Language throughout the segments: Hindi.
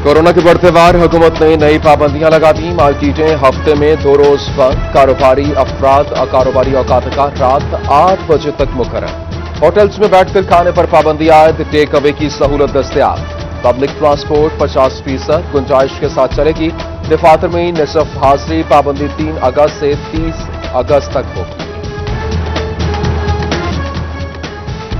कोरोना के बढ़ते वार, हुकूमत ने नई पाबंदियां लगा दी। मार्केटें हफ्ते में 2 रोज बंद। कारोबारी अफराद कारोबारी औकात का रात 8 बजे तक मुकर्रर। होटल्स में बैठकर खाने पर पाबंदी आयद। टेक अवे की सहूलत दस्तयाब। पब्लिक ट्रांसपोर्ट 50% गुंजाइश के साथ चलेगी। दफातर में निसफ हाजिरी। पाबंदी 3 अगस्त से 30 अगस्त तक होगी।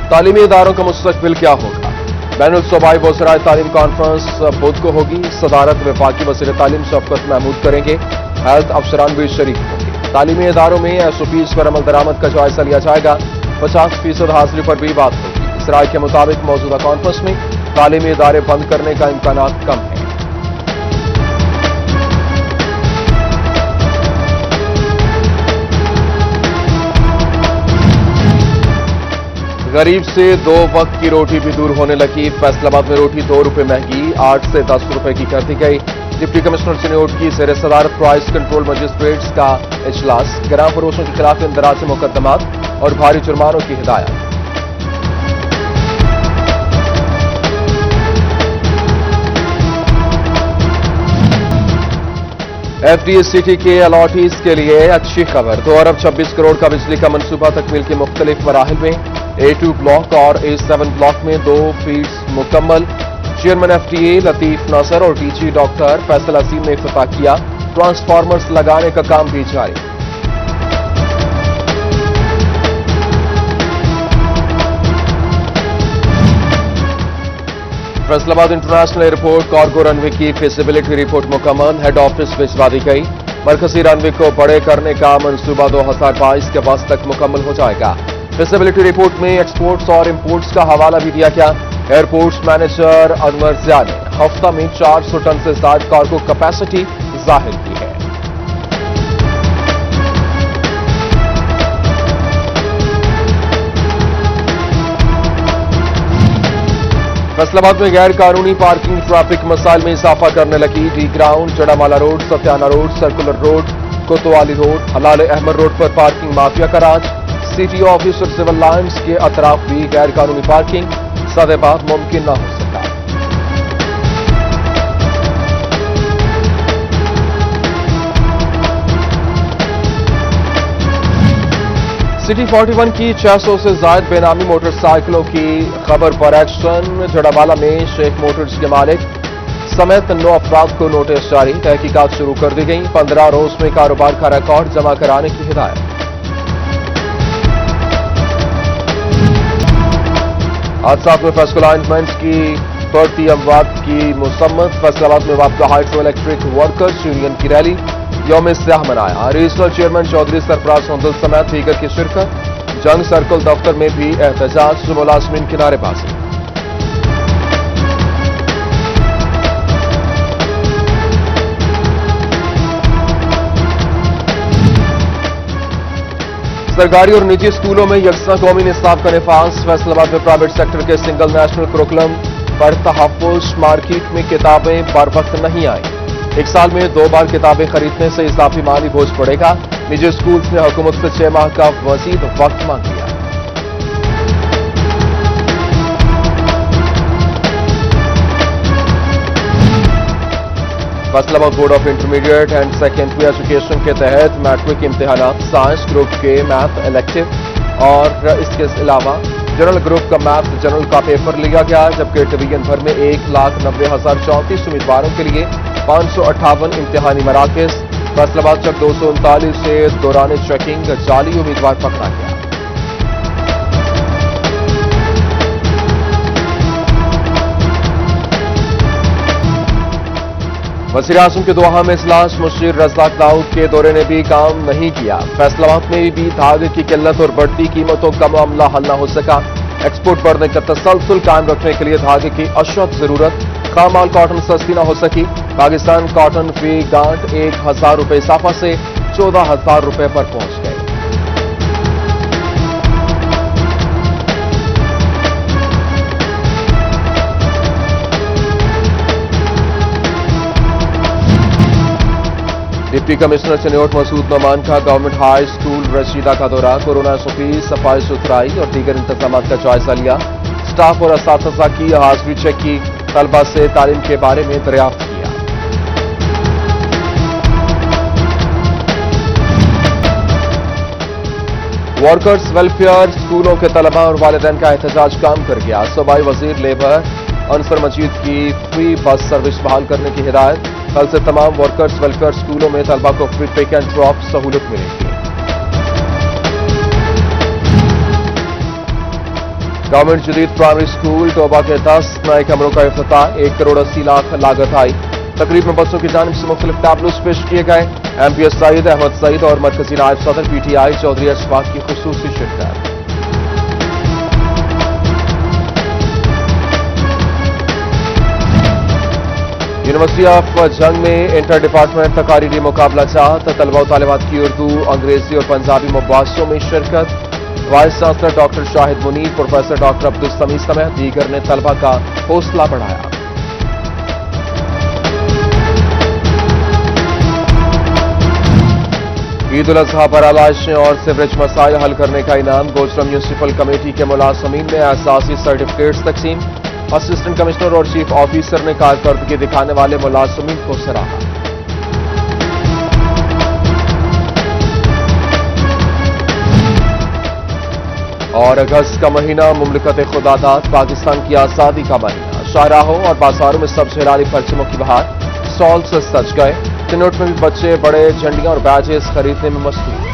तालीमी इदारों का मुस्तकबिल क्या होगा? बैनुल सूबाई वज़राए तालीम कॉन्फ्रेंस बुध को होगी। सदारत वफाकी वज़ीर तालीम शफकत महमूद करेंगे। हेल्थ अफसरान भी शरीक होंगे। तालीमी इदारों में एसओपीज पर अमल दरामद का जायजा लिया जाएगा। 50% हाजिरी पर भी बात होगी। इस राय के मुताबिक मौजूदा कॉन्फ्रेंस में तालीमी इदारे बंद करने का इम्कान कम है। गरीब से 2 वक्त की रोटी भी दूर होने लगी। फैसलाबाद में रोटी 2 रुपए महंगी 8 से 10 रुपए की कर दी गई। डिप्टी कमिश्नर चिन्होट की ज़ेर सदारत प्राइस कंट्रोल मजिस्ट्रेट्स का इजलास। ग्राम फरोशों के खिलाफ इंदराज मुकदमात और भारी जुर्मानों की हिदायत। एफडीएससीटी के अलॉटीज के लिए अच्छी खबर। 2 अरब 26 करोड़ का बिजली का मंसूबा तकमील के मुख्तलिफ मराहिल में। A2 ब्लॉक और A7 ब्लॉक में 2 फीड्स मुकम्मल। चेयरमैन एफडीए लतीफ नासर और डीजी डॉक्टर फैसल असीम ने इफ्तिताह किया। ट्रांसफार्मर्स लगाने का काम भी जारी। Faisalabad international airport cargo runway की फिजिबिलिटी रिपोर्ट मुकम्मल। हेड ऑफिस भिजवा दी गई। मरकजी रनवे को बड़े करने का मंसूबा 2022 के वक्त तक मुकम्मल हो जाएगा। फिजिबिलिटी रिपोर्ट में एक्सपोर्ट्स और इंपोर्ट्स का हवाला भी दिया गया। एयरपोर्ट्स मैनेजर अनवर जिया ने हफ्ता में 400 टन से ज्यादा कार्गो कैपेसिटी जाहिर की है। फैसलाबाद में गैर कानूनी पार्किंग ट्रैफिक मसाइल में इजाफा करने लगी। डी ग्राउंड, जड़ामाला रोड, सत्याना road, circular road, Kotwali road, Halal Ahmad road पर पार्किंग माफिया का राज। सिटी ऑफिस और सिविल लाइन्स के अतराफ भी गैर कानूनी पार्किंग। सदेबाद मुमकिन न हो सका। सिटी 41 की 600 से ज्यादा बेनामी मोटरसाइकिलों की खबर पर एक्शन। जड़ावाला में शेख मोटर्स के मालिक समेत 9 अफराद को नोटिस जारी। तहकीकात शुरू कर दी गई। 15 रोज में कारोबार का रिकॉर्ड जमा कराने की हिदायत। हादसा में फैसला अलाइनमेंट्स की बढ़ती अमवात की मुसम्मत। फैसलाबाद में वापस हाइड्रो इलेक्ट्रिक वर्कर्स यूनियन की रैली। यौम स्याह मनाया। रीजनल चेयरमैन चौधरी सरफराज होंदल समेत दीगर की शिरकत। जंग सर्कल दफ्तर में भी एहतजाज। मुलाजमीन की नारेबाजी। सरकारी और निजी स्कूलों में यकसा कौमी निसाब का निफाज। फैसलाबाद में प्राइवेट सेक्टर के सिंगल नेशनल करिकुलम पर तहफ्फुज। मार्केट में किताबें बर वक्त नहीं आई। 1 साल में 2 बार किताबें खरीदने से इजाफी माली बोझ पड़ेगा। निजी स्कूल्स ने हुकूमत से 6 माह का मजीद वक्त मांग लिया। Faisalabad board of intermediate and secondary education के तहत मैट्रिक इम्तिहानात साइंस ग्रुप के मैथ इलेक्टिव और इसके अलावा जनरल ग्रुप का मैथ जनरल का पेपर लिया गया। जबकि डिवीजन भर में 1,90,034 उम्मीदवारों के लिए 558 इम्तिहानी मराकज। फैसलाबाद तक 239 से दौरान चेकिंग जाली उम्मीदवार पकड़ा गया। वज़ीर आज़म के दोहा में इजलास। मुशीर रज़ाक दाऊद के दौरे ने भी काम नहीं किया। फैसलाबाद में भी धागे की किल्लत और बढ़ती कीमतों का मामला हल न हो सका। एक्सपोर्ट बढ़ने का तसलसल कायम रखने के लिए धागे की अशद जरूरत। खामाल कॉटन सस्ती न हो सकी। पाकिस्तान कॉटन फी गांठ 1,000 रुपए इजाफा से 14,000 रुपए पर पहुंच गए। डिप्टी कमिश्नर चिन्होट मसूद नोमान का गवर्नमेंट हाई स्कूल रशीदा का दौरा। कोरोना एसओपी, सफाई सुथराई और दीगर इंतजाम का जायजा लिया। स्टाफ और असातिज़ा की हाजिरी चेक की। तलबा से तालीम के बारे में दरियाफ्त किया। वर्कर्स वेलफेयर स्कूलों के तलबा और वालिदैन का एहतजाज काम कर गया। सूबाई वजीर लेबर अंसर मजीद की फ्री बस सर्विस बहाल करने की हिदायत। कल से तमाम वर्कर्स वेलफेयर स्कूलों में तलबा को फ्री पिक एंड ड्रॉप सहूलत मिलेगी। गवर्नमेंट जदीद प्राइमरी स्कूल टोबा के 10 नए कमरों का इफ्तिताह। 1 करोड़ 80 लाख लागत आई। तकरीब में बच्चों की जानिब से मुख्तलिफ टैबलोस पेश किए गए। एमपीएस सईद अहमद सईद और मरकजी नायब सदर पीटीआई चौधरी अशफाक की खुसूसी शिरकत। यूनिवर्सिटी ऑफ जंग में इंटर डिपार्टमेंट तकारीरी मुकाबला चाहत। तलबा व तालिबात की उर्दू, अंग्रेजी और पंजाबी मुबासों में शिरकत। Vice chancellor doctor Shahid Munir, professor doctor Abdul Sameed समेत दीगर ने तलबा का हौसला बढ़ाया। ईद उल अजहा पर आलाइशें और सीवरेज मसाइल हल करने का इनाम। गोचरा म्यूनिसिपल कमेटी के मुलाजमीन में एहसासी सर्टिफिकेट्स तकसीम। असिस्टेंट कमिश्नर और चीफ ऑफिसर ने कारकर्दगी दिखाने वाले मुलाजमीन को सराहा। और अगस्त का महीना मुमलिकत खुदादाद, पाकिस्तान की आजादी का महीना। शाहराहों और बाजारों में सब्ज हिलाली परचमों की बहार। स्टॉल से सज गए। तिनोट में भी बच्चे बड़े झंडियां और बैजेस खरीदने में मसरूफ।